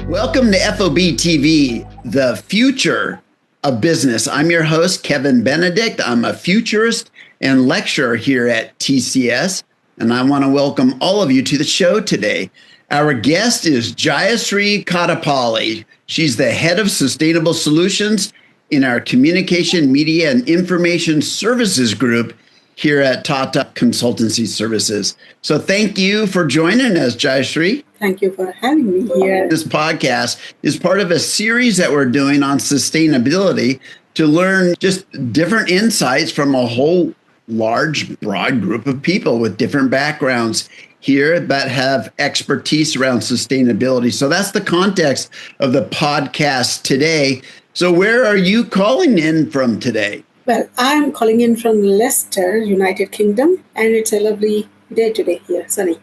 Welcome to FOB TV, the future of business. I'm your host, Kevin Benedict. I'm a futurist and lecturer here at TCS, and I want to welcome all of you to the show today. Our guest is Jayasree Kottapalli. She's the head of sustainable solutions in our communication, media, and information services group here at Tata Consultancy Services. So thank you for joining us, Jayasree. Thank you for having me here. This podcast is part of a series that we're doing on sustainability to learn just different insights from a whole large, broad group of people with different backgrounds here that have expertise around sustainability. So that's the context of the podcast today. So where are you calling in from today? Well, I'm calling in from Leicester, United Kingdom, and it's a lovely day today here, sunny.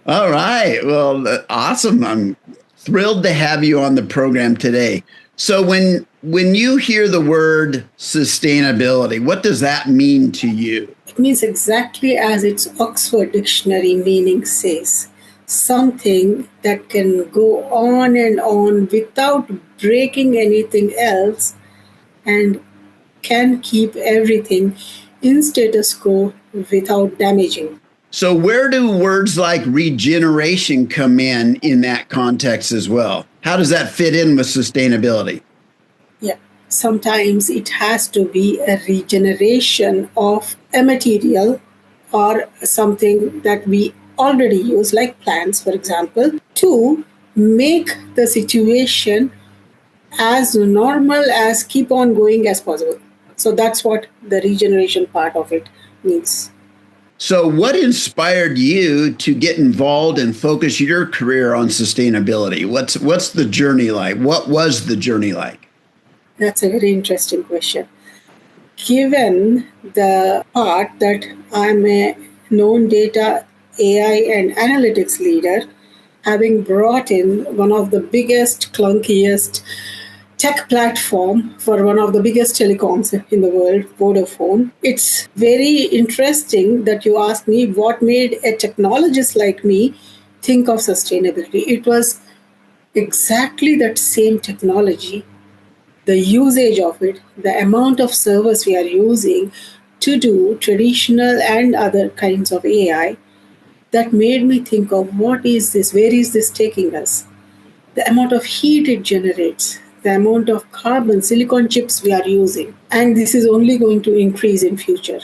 All right. Well, awesome. I'm thrilled to have you on the program today. So when you hear the word sustainability, what does that mean to you? It means exactly as its Oxford Dictionary meaning says, something that can go on and on without breaking anything else and can keep everything in status quo without damaging. So where do words like regeneration come in that context as well? How does that fit in with sustainability? Yeah, sometimes it has to be a regeneration of a material or something that we already use, like plants, for example, to make the situation as normal as keep on going as possible. So that's what the regeneration part of it means. So what inspired you to get involved and focus your career on sustainability? What's the journey like? What was the journey like? That's a very interesting question. Given the part that I'm a known data, AI, and analytics leader, having brought in one of the biggest, clunkiest tech platform for one of the biggest telecoms in the world, Vodafone. It's very interesting that you asked me what made a technologist like me think of sustainability. It was exactly that same technology, the usage of it, the amount of servers we are using to do traditional and other kinds of AI that made me think of what is this, where is this taking us? The amount of heat it generates, the amount of carbon, silicon chips we are using. And this is only going to increase in future.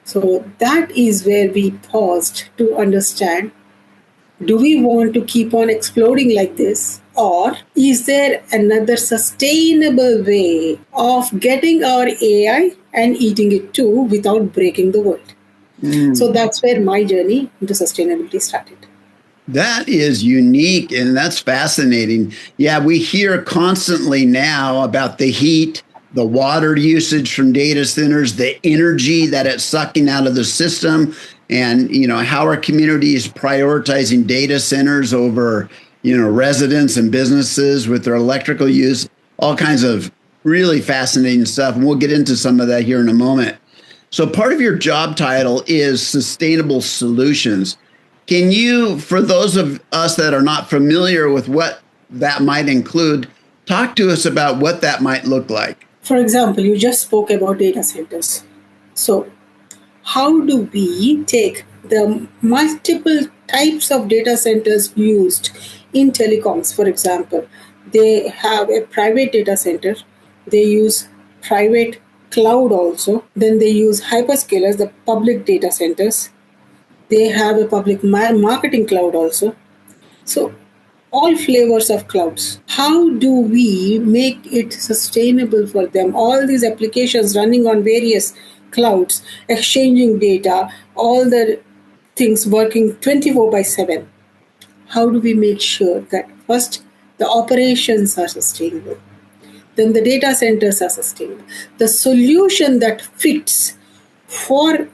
So that is where we paused to understand, do we want to keep on exploding like this? Or is there another sustainable way of getting our AI and eating it too without breaking the world? So that's where my journey into sustainability started. That is unique and that's fascinating. Yeah, we hear constantly now about the heat, the water usage from data centers, the energy that it's sucking out of the system, and how our community is prioritizing data centers over residents and businesses with their electrical use, all kinds of really fascinating stuff. And we'll get into some of that here in a moment. So part of your job title is sustainable solutions. Can you, for those of us that are not familiar with what that might include, talk to us about what that might look like? For example, you just spoke about data centers. So how do we take the multiple types of data centers used in telecoms? For example, they have a private data center. They use private cloud also. Then they use hyperscalers, the public data centers. They have a public marketing cloud also. So all flavors of clouds. How do we make it sustainable for them? All these applications running on various clouds, exchanging data, all the things working 24/7. How do we make sure that first the operations are sustainable? Then the data centers are sustainable. The solution that fits for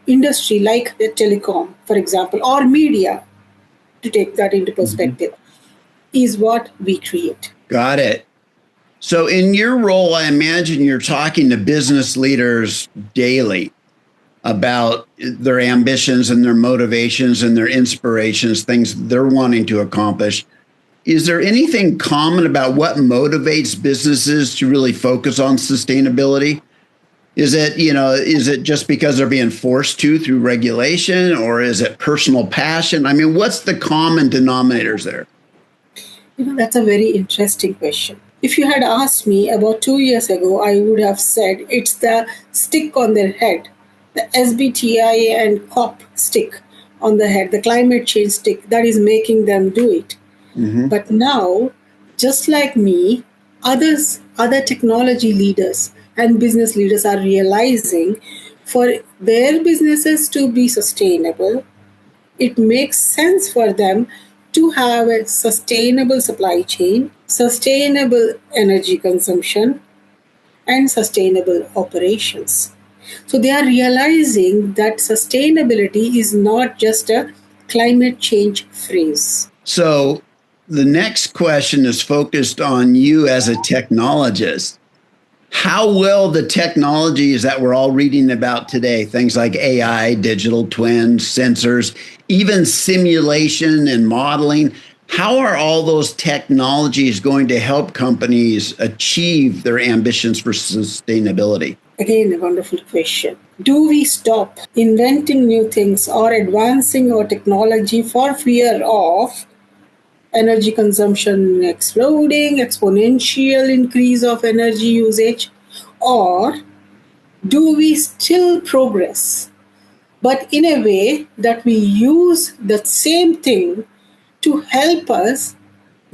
industry like the telecom, for example, or media, to take that into perspective, is what we create. Got it. So, in your role, I imagine you're talking to business leaders daily about their ambitions and their motivations and their inspirations, things they're wanting to accomplish. Is there anything common about what motivates businesses to really focus on sustainability? Is it just because they're being forced to through regulation, or is it personal passion? I mean, what's the common denominators there? That's a very interesting question. If you had asked me about 2 years ago, I would have said it's the stick on their head, the SBTI and COP stick on the head, the climate change stick that is making them do it. Mm-hmm. But now, just like me, other technology leaders and business leaders are realizing for their businesses to be sustainable, it makes sense for them to have a sustainable supply chain, sustainable energy consumption, and sustainable operations. So they are realizing that sustainability is not just a climate change phrase. So, the next question is focused on you as a technologist. How will the technologies that we're all reading about today, things like AI, digital twins, sensors, even simulation and modeling, how are all those technologies going to help companies achieve their ambitions for sustainability? Again, a wonderful question. Do we stop inventing new things or advancing our technology for fear of energy consumption exploding, exponential increase of energy usage, or do we still progress, but in a way that we use the same thing to help us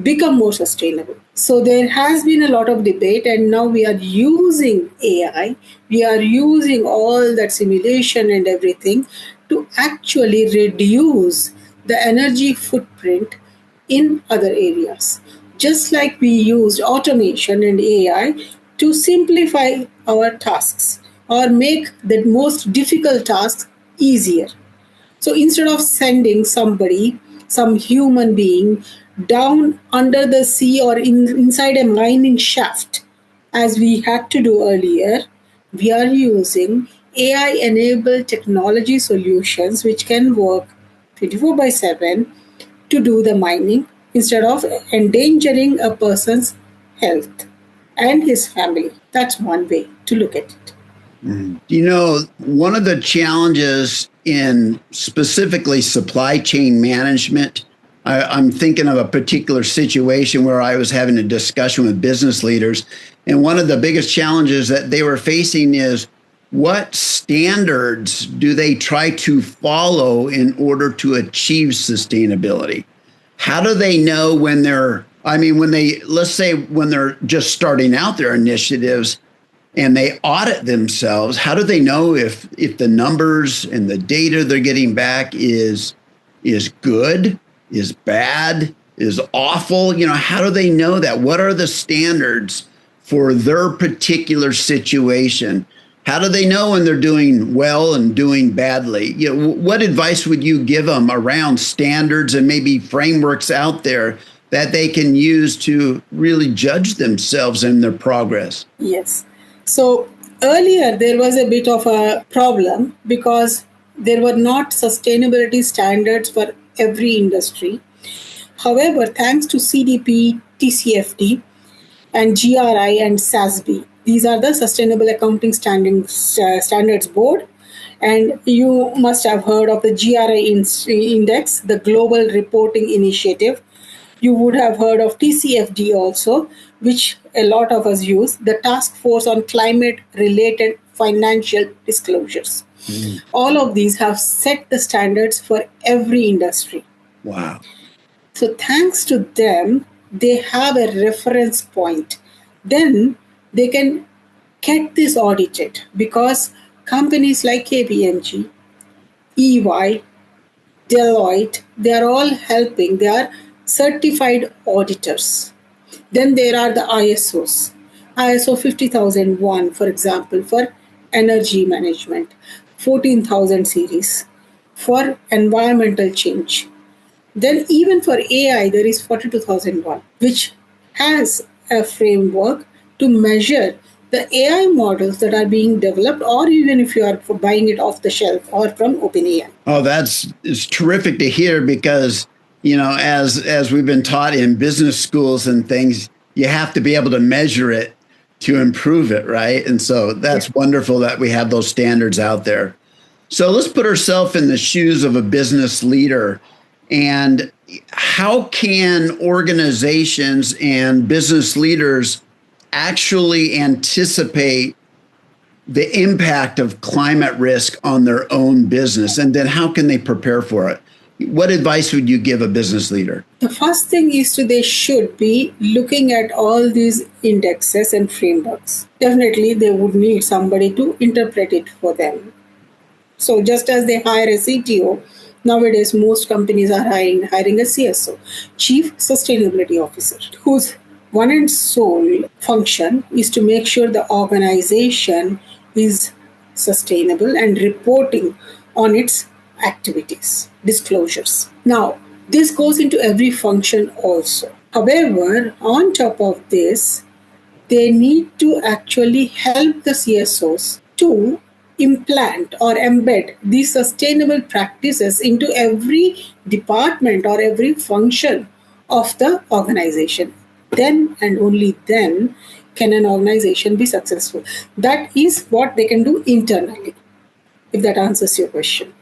become more sustainable? So there has been a lot of debate, and now we are using AI, we are using all that simulation and everything to actually reduce the energy footprint in other areas. Just like we used automation and AI to simplify our tasks or make the most difficult tasks easier. So instead of sending somebody, some human being, down under the sea or inside a mining shaft, as we had to do earlier, we are using AI enabled technology solutions which can work 24 by 7 to do the mining instead of endangering a person's health and his family. That's one way to look at it. One of the challenges in specifically supply chain management, I'm thinking of a particular situation where I was having a discussion with business leaders. And one of the biggest challenges that they were facing is what standards do they try to follow in order to achieve sustainability? How do they know when let's say when they're just starting out their initiatives, and they audit themselves, how do they know if the numbers and the data they're getting back is good, is bad, is awful? How do they know that? What are the standards for their particular situation? How do they know when they're doing well and doing badly? What advice would you give them around standards and maybe frameworks out there that they can use to really judge themselves and their progress? Yes. So earlier there was a bit of a problem because there were not sustainability standards for every industry. However, thanks to CDP, TCFD, and GRI and SASB, these are the Sustainable Accounting Standards Board. And you must have heard of the GRI Index, the Global Reporting Initiative. You would have heard of TCFD also, which a lot of us use, the Task Force on Climate Related Financial Disclosures. All of these have set the standards for every industry. Wow. So thanks to them, they have a reference point. Then they can get this audited because companies like KPMG, EY, Deloitte, they are all helping. They are certified auditors. Then there are the ISOs. ISO 50001, for example, for energy management, 14,000 series for environmental change. Then even for AI, there is 42,001, which has a framework to measure the AI models that are being developed, or even if you are buying it off the shelf or from OpenAI. Oh, it's terrific to hear because, as we've been taught in business schools and things, you have to be able to measure it to improve it, right? And so that's wonderful that we have those standards out there. So let's put ourselves in the shoes of a business leader. And how can organizations and business leaders actually anticipate the impact of climate risk on their own business? And then how can they prepare for it? What advice would you give a business leader? The first thing is they should be looking at all these indexes and frameworks. Definitely, they would need somebody to interpret it for them. So just as they hire a CTO, nowadays most companies are hiring a CSO, Chief Sustainability Officer, whose one and sole function is to make sure the organization is sustainable and reporting on its activities, disclosures. Now, this goes into every function also. However, on top of this, they need to actually help the CSOs to implant or embed these sustainable practices into every department or every function of the organization. Then and only then can an organization be successful. That is what they can do internally, if that answers your question.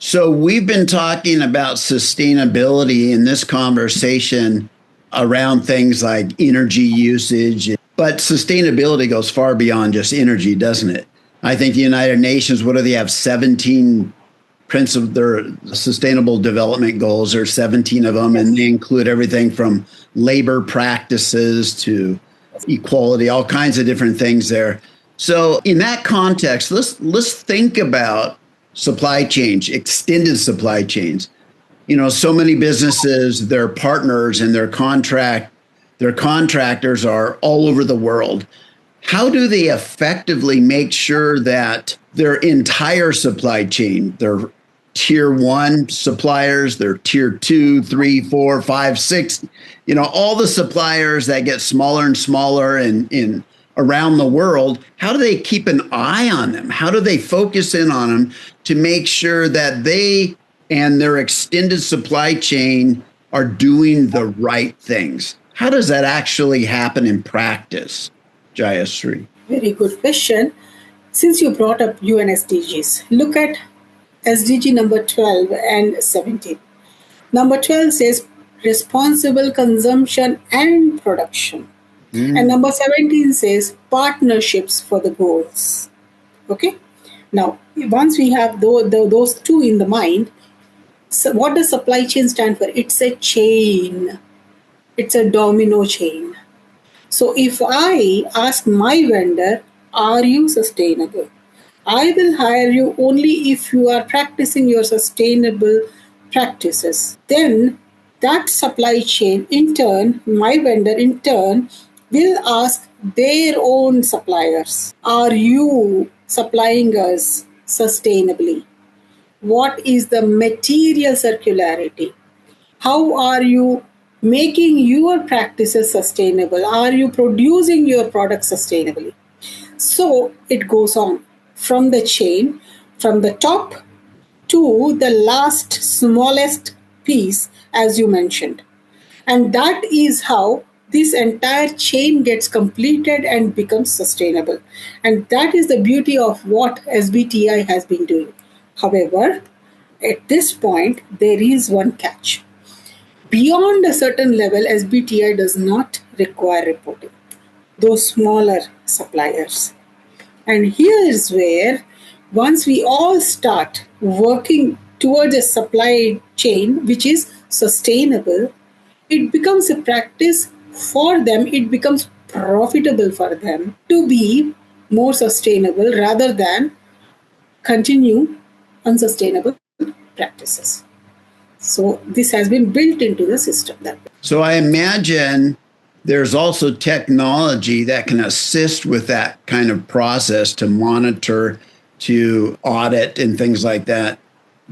So we've been talking about sustainability in this conversation around things like energy usage, but sustainability goes far beyond just energy, doesn't it? I think the United Nations, what do they have? 17 their sustainable development goals, or 17 of them, and they include everything from labor practices to equality, all kinds of different things there. So in that context, let's think about supply chains, extended supply chains. So many businesses, their partners and their contractors are all over the world. How do they effectively make sure that their entire supply chain, their tier 1 suppliers, their tier 2, 3, 4, 5, 6, all the suppliers that get smaller and smaller in around the world, how do they keep an eye on them? How do they focus in on them to make sure that they and their extended supply chain are doing the right things? How does that actually happen in practice, Jayasree? Very good question. Since you brought up UN SDGs, look at SDG number 12 and 17. Number 12 says responsible consumption and production. And number 17 says partnerships for the goals. Okay. Now, once we have those two in the mind, so what does supply chain stand for? It's a chain. It's a domino chain. So if I ask my vendor, are you sustainable? I will hire you only if you are practicing your sustainable practices. Then that supply chain, in turn, my vendor in turn, will ask their own suppliers, are you supplying us sustainably? What is the material circularity? How are you making your practices sustainable? Are you producing your products sustainably? So it goes on from the chain, from the top to the last smallest piece, as you mentioned. And that is how this entire chain gets completed and becomes sustainable. And that is the beauty of what SBTI has been doing. However, at this point, there is one catch. Beyond a certain level, SBTI does not require reporting. Those smaller suppliers. And here is where, once we all start working towards a supply chain which is sustainable, it becomes a practice for them, it becomes profitable for them to be more sustainable rather than continue unsustainable practices. So this has been built into the system. So I imagine there's also technology that can assist with that kind of process to monitor, to audit, and things like that.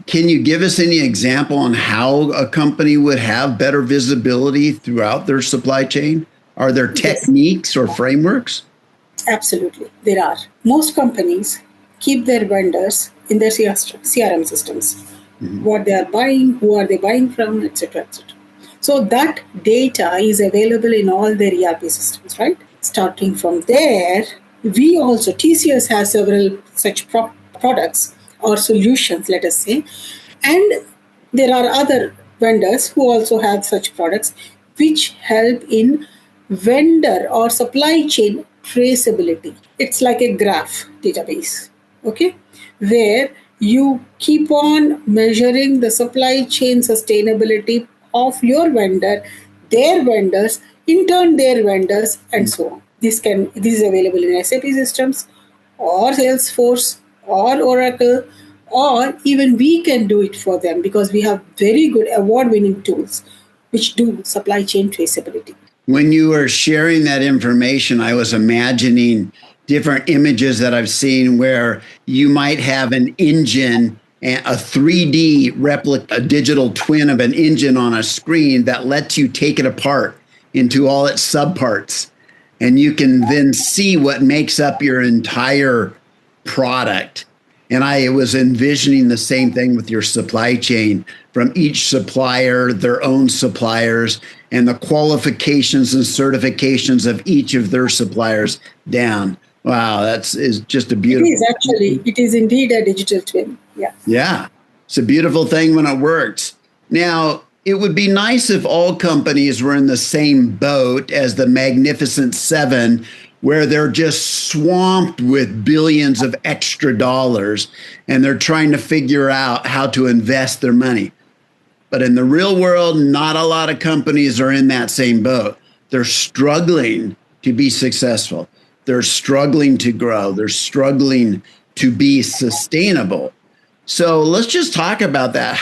Can you give us any example on how a company would have better visibility throughout their supply chain? Are there Yes, techniques or frameworks? absolutely. There are. Most companies keep their vendors in their CRM systems. Mhm. What they are buying, who are they buying from, etc., etc. So that data is available in all their ERP systems, right? Starting from there, we also, TCS has several such products or solutions, let us say, and there are other vendors who also have such products which help in vendor or supply chain traceability. It's like a graph database, okay, where you keep on measuring the supply chain sustainability of your vendor, their vendors, in turn their vendors, and so on. This is available in SAP systems or Salesforce or Oracle, or even we can do it for them because we have very good award winning tools which do supply chain traceability. When you were sharing that information, I was imagining different images that I've seen where you might have an engine and a 3D replica, a digital twin of an engine on a screen that lets you take it apart into all its subparts. And you can then see what makes up your entire product. And I was envisioning the same thing with your supply chain from each supplier, their own suppliers, and the qualifications and certifications of each of their suppliers down. Wow, that's is just a It beautiful. is actually, it is indeed a digital twin. Yeah. Yeah, it's a beautiful thing when it works. Now, it would be nice if all companies were in the same boat as the Magnificent Seven, where they're just swamped with billions of extra dollars and they're trying to figure out how to invest their money. But in the real world, not a lot of companies are in that same boat. They're struggling to be successful. They're struggling to grow. They're struggling to be sustainable. So let's just talk about that.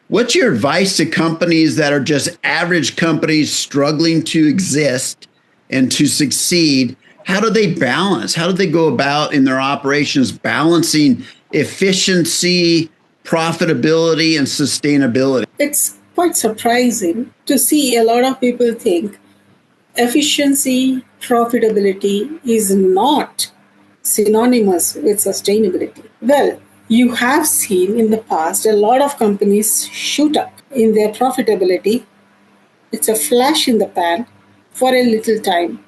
What's your advice to companies that are just average companies struggling to exist and to succeed? How do they balance? How do they go about in their operations balancing efficiency, profitability, and sustainability? It's quite surprising to see a lot of people think efficiency, profitability is not synonymous with sustainability. Well, you have seen in the past a lot of companies shoot up in their profitability. It's a flash in the pan for a little time.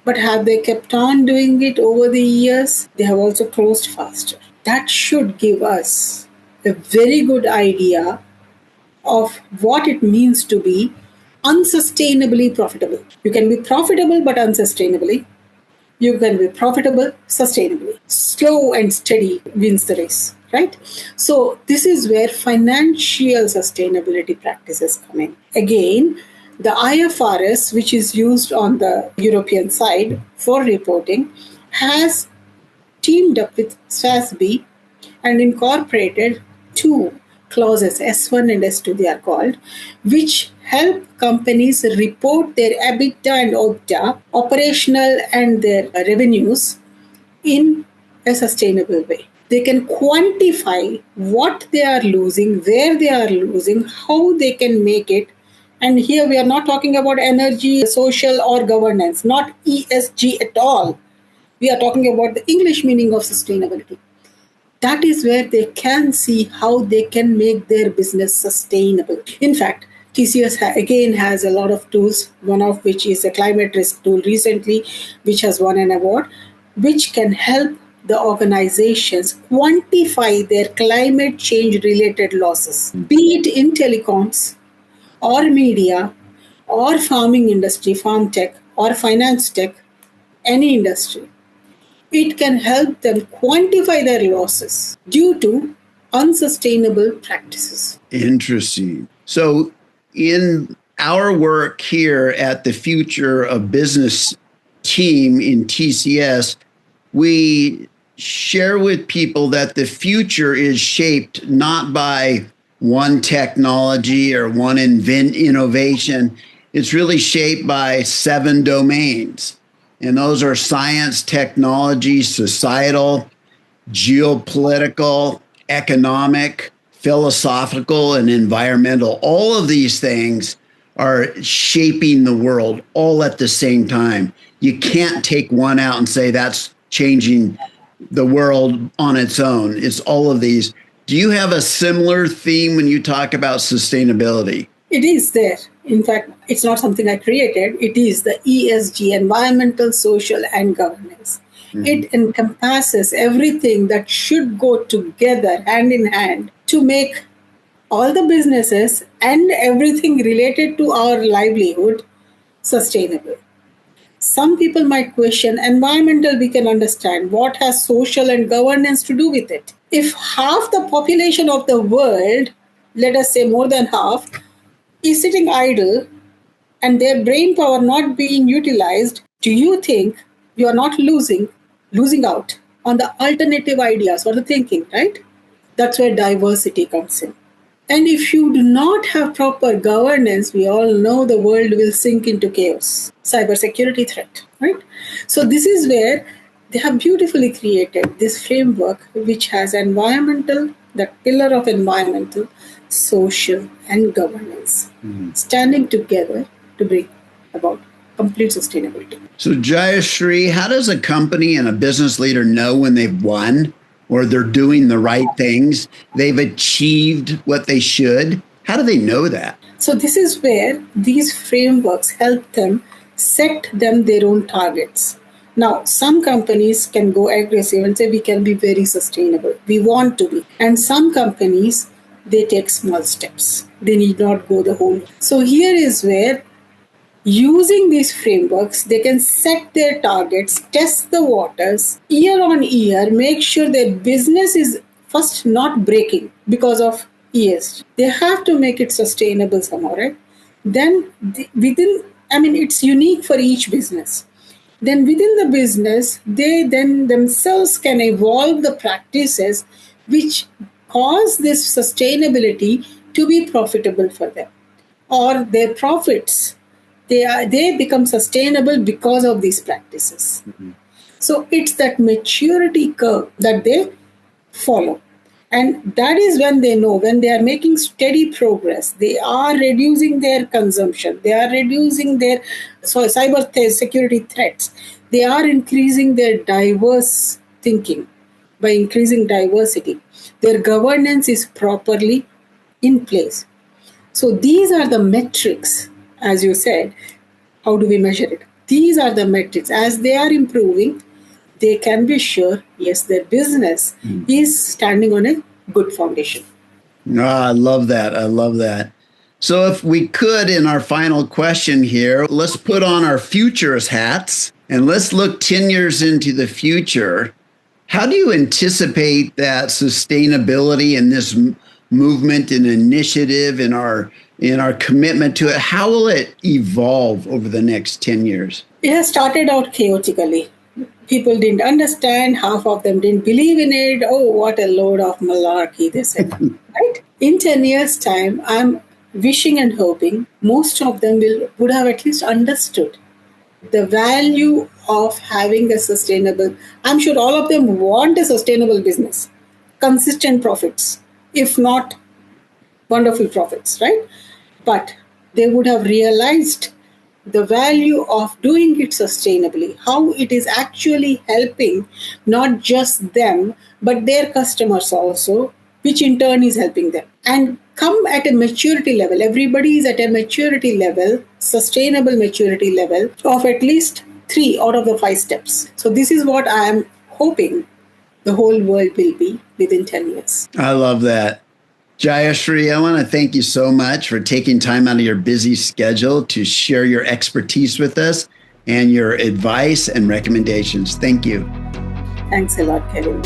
But have they kept on doing it over the years? They have also closed faster. That should give us a very good idea of what it means to be unsustainably profitable. You can be profitable but unsustainably. You can be profitable sustainably. Slow and steady wins the race, right? So, this is where financial sustainability practices come in. Again, the IFRS, which is used on the European side for reporting, has teamed up with SASB and incorporated two clauses, S1 and S2 they are called, which help companies report their EBITDA and OIBDA, operational and their revenues in a sustainable way. They can quantify what they are losing, where they are losing, how they can make it. And here we are not talking about energy, social, or governance, not ESG at all. We are talking about the English meaning of sustainability. That is where they can see how they can make their business sustainable. In fact, TCS again has a lot of tools, one of which is a climate risk tool recently, which has won an award, which can help the organizations quantify their climate change related losses, be it in telecoms or media or farming industry, farm tech or finance tech, any industry. It can help them quantify their losses due to unsustainable practices. Interesting. So, in our work here at the Future of Business team in TCS, we share with people that the future is shaped not by one technology or one innovation. It's really shaped by 7 domains. And those are science, technology, societal, geopolitical, economic, philosophical, and environmental. All of these things are shaping the world all at the same time. You can't take one out and say that's changing the world on its own. It's all of these. Do you have a similar theme when you talk about sustainability? It is there. In fact, it's not something I created. It is the ESG, environmental, social, and governance. Mm-hmm. It encompasses everything that should go together hand in hand to make all the businesses and everything related to our livelihood sustainable. Some people might question environmental, we can understand. What has social and governance to do with it? If half the population of the world, let us say more than half, is sitting idle and their brain power not being utilized, do you think you are not losing out on the alternative ideas or the thinking, right? That's where diversity comes in. And if you do not have proper governance, we all know the world will sink into chaos. Cybersecurity threat, right? So this is where they have beautifully created this framework which has environmental, the pillar of environmental, social, and governance, standing together to bring about complete sustainability. So Jayasree, how does a company and a business leader know when they've won or they're doing the right things, they've achieved what they should? How do they know that? So this is where these frameworks help them set them their own targets. Now, some companies can go aggressive and say we can be very sustainable. We want to be. And some companies, they take small steps. They need not go the whole way. So here is where using these frameworks, they can set their targets, test the waters, year on year, make sure their business is first not breaking because of ESG. They have to make it sustainable somehow, right? Then it's unique for each business. Then within the business, they then themselves can evolve the practices which cause this sustainability to be profitable for them, or their profits. They become sustainable because of these practices. Mm-hmm. So it's that maturity curve that they follow. And that is when they know, when they are making steady progress, they are reducing their consumption, they are reducing their cyber security threats, they are increasing their diverse thinking by increasing diversity. Their governance is properly in place. So these are the metrics. As you said, how do we measure it? These are the metrics. As they are improving, they can be sure, yes, their business is standing on a good foundation. I love that. I love that. So if we could, in our final question here, let's put on our futurist hats and let's look 10 years into the future. How do you anticipate that sustainability and this movement and initiative in our commitment to it, how will it evolve over the next 10 years? It has started out chaotically. People didn't understand, half of them didn't believe in it. Oh, what a load of malarkey, they said. Right? In 10 years' time, I'm wishing and hoping most of them would have at least understood the value of having a sustainable. I'm sure all of them want a sustainable business, consistent profits, if not wonderful profits, right? But they would have realized the value of doing it sustainably, how it is actually helping not just them, but their customers also, which in turn is helping them. And come at a maturity level. Everybody is at a maturity level, sustainable maturity level of at least 3 out of the 5 steps. So this is what I am hoping the whole world will be within 10 years. I love that. Jayasree, I want to thank you so much for taking time out of your busy schedule to share your expertise with us and your advice and recommendations. Thank you. Thanks a lot, Kevin.